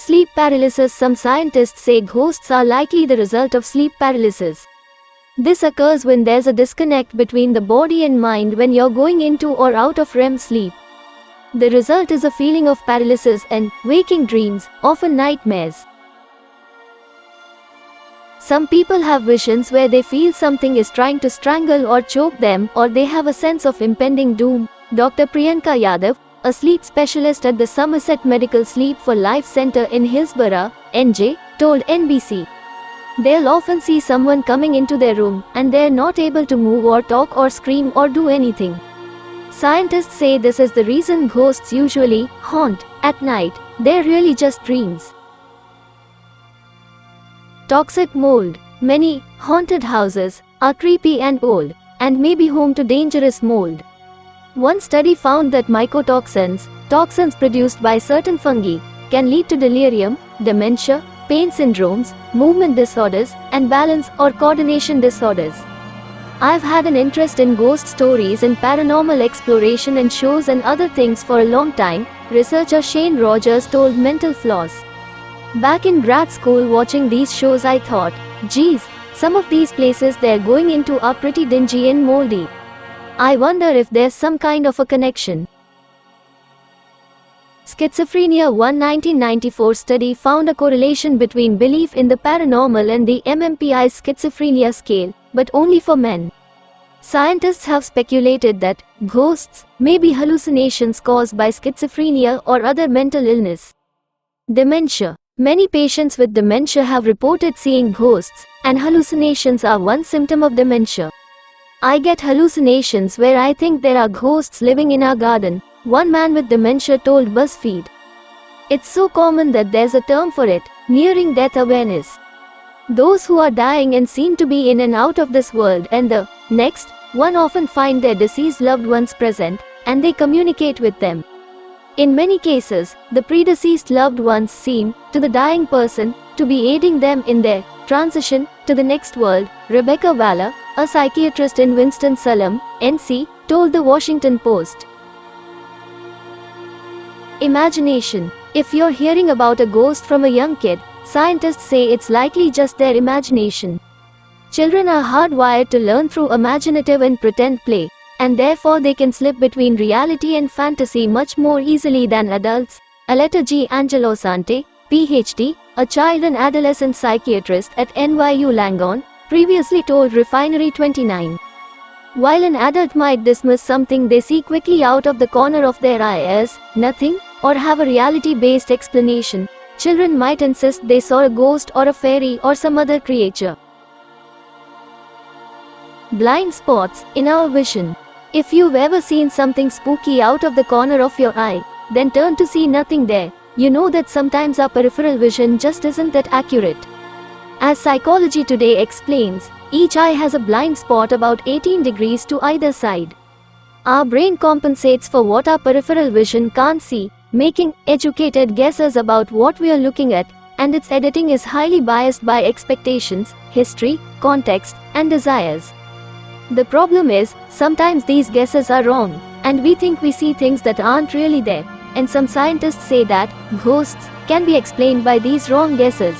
Sleep paralysis. Some scientists say ghosts are likely the result of sleep paralysis. This occurs when there's a disconnect between the body and mind when you're going into or out of REM sleep. The result is a feeling of paralysis and waking dreams, often nightmares. Some people have visions where they feel something is trying to strangle or choke them, or they have a sense of impending doom. Dr. Priyanka Yadav, a sleep specialist at the Somerset Medical Sleep for Life Center in Hillsborough, NJ, told NBC. They'll often see someone coming into their room, and they're not able to move or talk or scream or do anything. Scientists say this is the reason ghosts usually haunt at night. They're really just dreams. Toxic mold. Many haunted houses are creepy and old, and may be home to dangerous mold. One study found that mycotoxins, toxins produced by certain fungi, can lead to delirium, dementia, pain syndromes, movement disorders, and balance or coordination disorders. I've had an interest in ghost stories and paranormal exploration and shows and other things for a long time, researcher Shane Rogers told Mental Floss. Back in grad school watching these shows I thought, geez, some of these places they're going into are pretty dingy and moldy. I wonder if there's some kind of a connection. Schizophrenia. One 1994 study found a correlation between belief in the paranormal and the MMPI schizophrenia scale, but only for men. Scientists have speculated that ghosts may be hallucinations caused by schizophrenia or other mental illness. Dementia. Many patients with dementia have reported seeing ghosts, and hallucinations are one symptom of dementia. I get hallucinations where I think there are ghosts living in our garden, one man with dementia told BuzzFeed. It's so common that there's a term for it, nearing death awareness. Those who are dying and seem to be in and out of this world and the next one often find their deceased loved ones present, and they communicate with them. In many cases, the predeceased loved ones seem, to the dying person, to be aiding them in their transition to the next world, Rebecca Waller, a psychiatrist in Winston-Salem, NC, told the Washington Post. Imagination. If you're hearing about a ghost from a young kid, scientists say it's likely just their imagination. Children are hardwired to learn through imaginative and pretend play, and therefore they can slip between reality and fantasy much more easily than adults. Aletta G. Angelosante, PhD, a child and adolescent psychiatrist at NYU Langone, previously told Refinery 29. While an adult might dismiss something they see quickly out of the corner of their eye as nothing, or have a reality-based explanation, children might insist they saw a ghost or a fairy or some other creature. Blind spots in our vision. If you've ever seen something spooky out of the corner of your eye, then turn to see nothing there, you know that sometimes our peripheral vision just isn't that accurate. As Psychology Today explains, each eye has a blind spot about 18 degrees to either side. Our brain compensates for what our peripheral vision can't see, making educated guesses about what we are looking at, and its editing is highly biased by expectations, history, context, and desires. The problem is, sometimes these guesses are wrong, and we think we see things that aren't really there, and some scientists say that ghosts can be explained by these wrong guesses.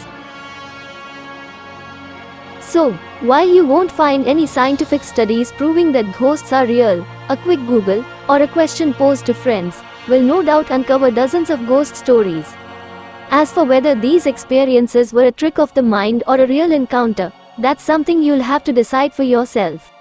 So, while you won't find any scientific studies proving that ghosts are real, a quick Google, or a question posed to friends, will no doubt uncover dozens of ghost stories. As for whether these experiences were a trick of the mind or a real encounter, that's something you'll have to decide for yourself.